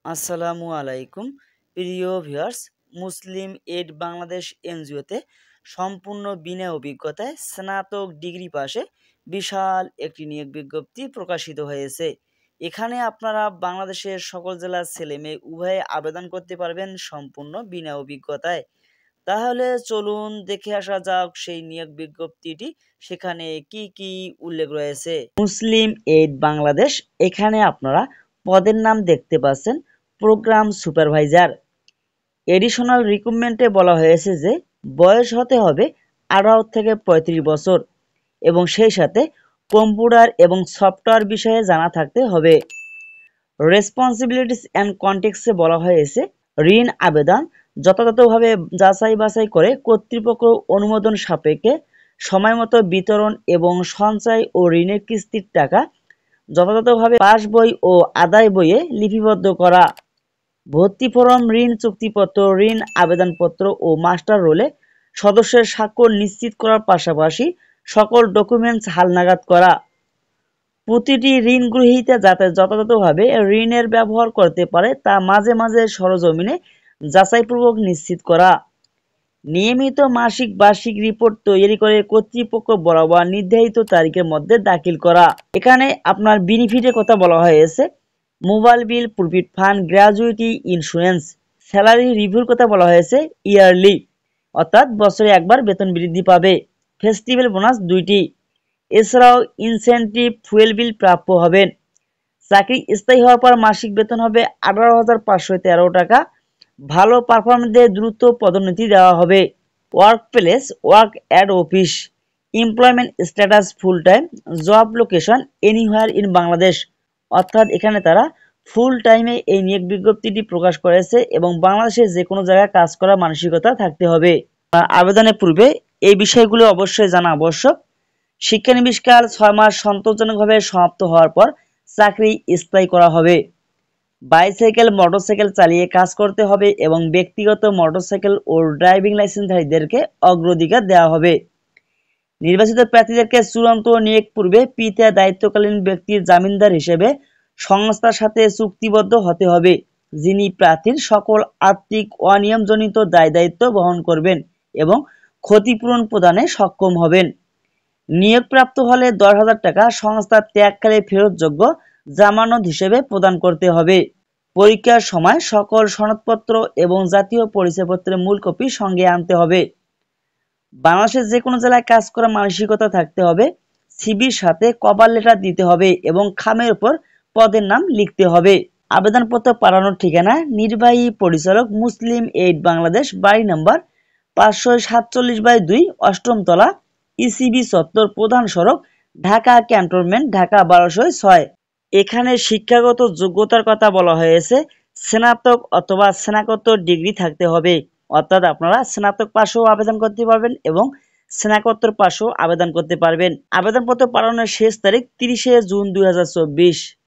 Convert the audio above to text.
আসসালামু আলাইকুম প্রিয় ভিউয়ার্স। মুসলিম এড বাংলাদেশ এনজিওতে সম্পূর্ণ বিনা অভিজ্ঞতায় স্নাতক ডিগ্রি পাশে বিশাল একটি নিয়োগ বিজ্ঞপ্তি প্রকাশিত হয়েছে। এখানে আপনারা বাংলাদেশের সকল জেলার ছেলেমেয়ে উভয়ে আবেদন করতে পারবেন সম্পূর্ণ বিনা অভিজ্ঞতায়। তাহলে চলুন দেখে আসা যাক সেই নিয়োগ বিজ্ঞপ্তিটি, সেখানে কি কি উল্লেখ রয়েছে। মুসলিম এইড বাংলাদেশ, এখানে আপনারা পদের নাম দেখতে পাচ্ছেন প্রোগ্রাম সুপারভাইজার। এডিশনাল রিক্রুটমেন্টে বলা হয়েছে যে বয়স হতে হবে 18 থেকে 35 বছর এবং সেই সাথে কম্পিউটার এবং সফটওয়্যার বিষয়ে জানা থাকতে হবে। রেসপন্সিবিলিটিস অ্যান্ড কন্টেক্সে বলা হয়েছে ঋণ আবেদন যথাযথভাবে যাচাই বাছাই করে কর্তৃপক্ষ অনুমোদন সাপেক্ষে সময়মতো বিতরণ এবং সঞ্চয় ও ঋণের কিস্তির টাকা যথাযথভাবে পাস বই ও আদায় বইয়ে লিপিবদ্ধ করা। ভর্তি ফরম, ঋণ চুক্তিপত্র, ঋণ আবেদনপত্র ও মাস্টার রোলে সদস্যের স্বাক্ষর নিশ্চিত করার পাশাপাশি সকল ডকুমেন্টস হালনাগাদ করা। প্রতিটি ঋণ গ্রহীতা যাতে যথাযথভাবে ঋণের ব্যবহার করতে পারে তা মাঝে মাঝে সরজমিনে যাচাইপূর্বক নিশ্চিত করা। নিয়মিত মাসিক বার্ষিক রিপোর্ট তৈরি করে কর্তৃপক্ষ বরাবর নির্ধারিত তারিখের মধ্যে দাখিল করা। এখানে আপনার বেনিফিটের কথা বলা হয়েছে mobile bill, provident fund, gratuity, insurance. Salary রিভিউর কথা বলা হয়েছে ইয়ারলি, অর্থাৎ বছরে একবার বেতন বৃদ্ধি পাবে। ফেস্টিভ্যাল বোনাস 2টি। এছাড়াও ইনসেনটিভ, ফুয়েল বিল প্রাপ্য হবেন। চাকরি স্থায়ী হওয়ার পর মাসিক বেতন হবে 18,513 টাকা। ভালো পারফরমেন্সে দ্রুত পদোন্নতি দেওয়া হবে। Work place, work at office. Employment status full time. Job location anywhere in Bangladesh, অর্থাৎ এখানে তারা ফুল টাইমে এই নিয়োগ বিজ্ঞপ্তিটি প্রকাশ করেছে এবং বাংলাদেশের যে কোনো জায়গায় কাজ করার মানসিকতা থাকতে হবে। আবেদনের পূর্বে এই বিষয়গুলো অবশ্যই জানা আবশ্যক। শিক্ষানবিষ্কার 6 মাস সন্তোষজনকভাবে সমাপ্ত হওয়ার পর চাকরি স্থায়ী করা হবে। বাইসাইকেল, মোটরসাইকেল চালিয়ে কাজ করতে হবে এবং ব্যক্তিগত মোটরসাইকেল ও ড্রাইভিং লাইসেন্সধারীদেরকে অগ্রাধিকার দেওয়া হবে। নির্বাচিত প্রার্থীদেরকে চূড়ান্ত নিয়োগ পূর্বে পিতা দায়িত্বকালীন ব্যক্তির জামিনদার হিসেবে সংস্থার সাথে চুক্তিবদ্ধ হতে হবে, যিনি প্রার্থীর সকল আর্থিক অনিয়মজনিত দায়-দায়িত্ব বহন করবেন এবং ক্ষতিপূরণ প্রদানে সক্ষম হবেন। নিয়োগপ্রাপ্ত হলে 10,000 টাকা সংস্থা ত্যাগকালে ফেরতযোগ্য জামানত হিসেবে প্রদান করতে হবে। পরীক্ষার সময় সকল সনদপত্র এবং জাতীয় পরিচয়পত্রের মূল কপি সঙ্গে আনতে হবে। বাংলাদেশের যে কোনো জেলায় কাজ করার মানসিকতা থাকতে হবে। সিভির সাথে কভার লেটার দিতে হবে এবং খামের উপর পদের নাম লিখতে হবে। আবেদনপত্র পাঠানোর ঠিকানা নির্বাহী পরিচালক, মুসলিম এইড বাংলাদেশ, বাড়ি নম্বর 547/2, 8ম তলা, ইসিবি চত্বর, প্রধান সড়ক, ঢাকা ক্যান্টনমেন্ট, ঢাকা 1206। এখানে শিক্ষাগত যোগ্যতার কথা বলা হয়েছে স্নাতক অথবা স্নাতকোত্তর ডিগ্রি থাকতে হবে, অর্থাৎ আপনারা স্নাতক পাশেও আবেদন করতে পারবেন এবং স্নাতকোত্তর পাশেও আবেদন করতে পারবেন। আবেদনপত্র পাঠানোর শেষ তারিখ 30শে জুন 2024।